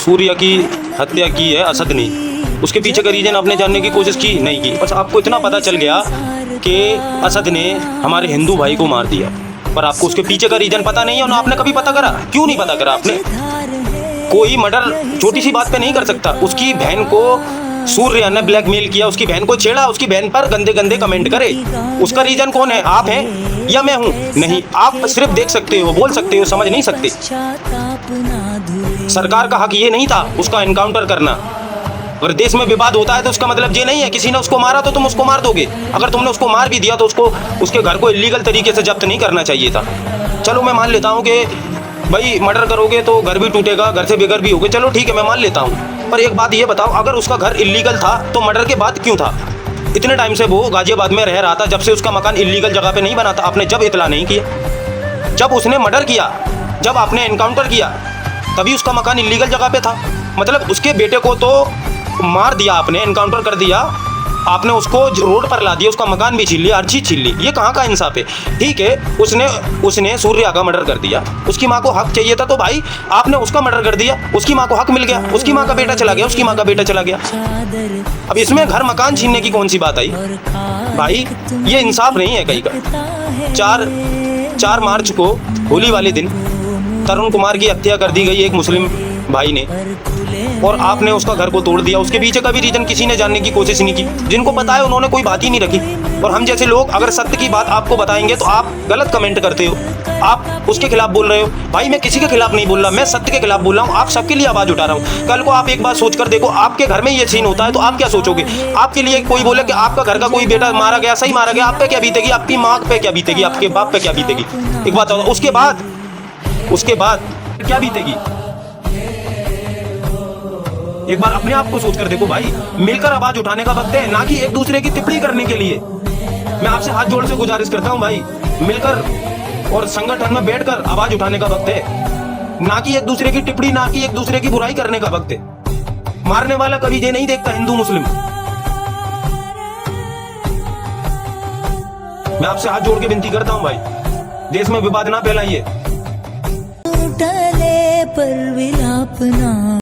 सूर्य की हत्या की है असद ने, उसके पीछे का रीजन आपने जानने की कोशिश की? नहीं की। बस आपको इतना पता चल गया कि असद ने हमारे हिंदू भाई को मार दिया, पर आपको उसके पीछे का रीजन पता नहीं है, और आपने कभी पता करा? क्यों नहीं पता करा आपने? कोई मर्डर छोटी सी बात पे नहीं कर सकता। उसकी बहन को सूर्य ने ब्लैकमेल किया, उसकी बहन को छेड़ा, उसकी बहन पर गंदे गंदे कमेंट करे। उसका रीजन कौन है? आप हैं या मैं हूं? नहीं, आप सिर्फ देख सकते हो, बोल सकते हो, समझ नहीं सकते। सरकार का हक ये नहीं था उसका एनकाउंटर करना। अगर देश में विवाद होता है तो उसका मतलब ये नहीं है किसी ने उसको मारा तो तुम उसको मार दोगे। अगर तुमने उसको मार भी दिया तो उसको, उसके घर को इलीगल तरीके से जब्त नहीं करना चाहिए था। चलो मैं मान लेता हूँ कि भाई मर्डर करोगे तो घर भी टूटेगा, घर से बेघर भी होगे, चलो ठीक है, मैं मान लेता हूँ। पर एक बात ये बताओ, अगर उसका घर इलीगल था तो मर्डर के बाद क्यों था? इतने टाइम से वो गाजियाबाद में रह रहा था, जब से उसका मकान इलीगल जगह पे नहीं बना था। आपने जब इतला नहीं किया, जब उसने मर्डर किया, जब आपने एनकाउंटर किया, तभी उसका मकान इलीगल जगह पे था। मतलब उसके बेटे को तो मार दिया आपने, एनकाउंटर कर दिया आपने, उसको रोड पर ला दिया, उसका मकान भी छीन लिया, हर चीज़ छीन ली। ये कहाँ का इंसाफ है? ठीक है, उसने सूर्या का मर्डर कर दिया, उसकी माँ को हक चाहिए था, तो भाई आपने उसका मर्डर कर दिया, उसकी माँ को हक मिल गया, उसकी माँ का बेटा चला गया, उसकी माँ का बेटा चला गया। अब इसमें घर मकान छीनने की कौन सी बात आई? भाई ये इंसाफ नहीं है कहीं का। 4 मार्च को होली वाले दिन तरुण कुमार की हत्या कर दी गई एक मुस्लिम भाई ने, और आपने उसका घर को तोड़ दिया। उसके पीछे का भी रीजन किसी ने जानने की कोशिश नहीं की। जिनको पता है उन्होंने कोई बात ही नहीं रखी। और हम जैसे लोग अगर सत्य की बात आपको बताएंगे तो आप गलत कमेंट करते हो, आप उसके खिलाफ बोल रहे हो। भाई मैं किसी के खिलाफ नहीं बोल रहा, मैं सत्य के खिलाफ बोल रहा हूँ। आप सबके लिए आवाज उठा रहा हूँ। कल को आप एक बात सोच कर देखो, आपके घर में ये सीन होता है तो आप क्या सोचोगे? आपके लिए कोई बोले कि आपका घर का कोई बेटा मारा गया, सही मारा गया, आप पे क्या बीतेगी? आपकी माँ पे क्या बीतेगी? आपके बाप पे क्या बीतेगी? एक बात बताओ, उसके बाद क्या बीतेगी? एक बार अपने आप को सोच कर देखो भाई। मिलकर आवाज उठाने का वक्त है, ना कि एक दूसरे की टिप्पणी करने के लिए। मैं आपसे हाथ जोड़ से गुजारिश करता हूं भाई, मिलकर और संगठन में बैठकर आवाज उठाने का वक्त है, ना कि एक दूसरे की टिप्पणी, ना कि एक दूसरे की बुराई करने का वक्त है। मारने वाला कभी ये नहीं देखता हिंदू मुस्लिम। मैं आपसे हाथ जोड़ के विनती करता हूं भाई, देश में विवाद ना फैलाइए। पर विलाप ना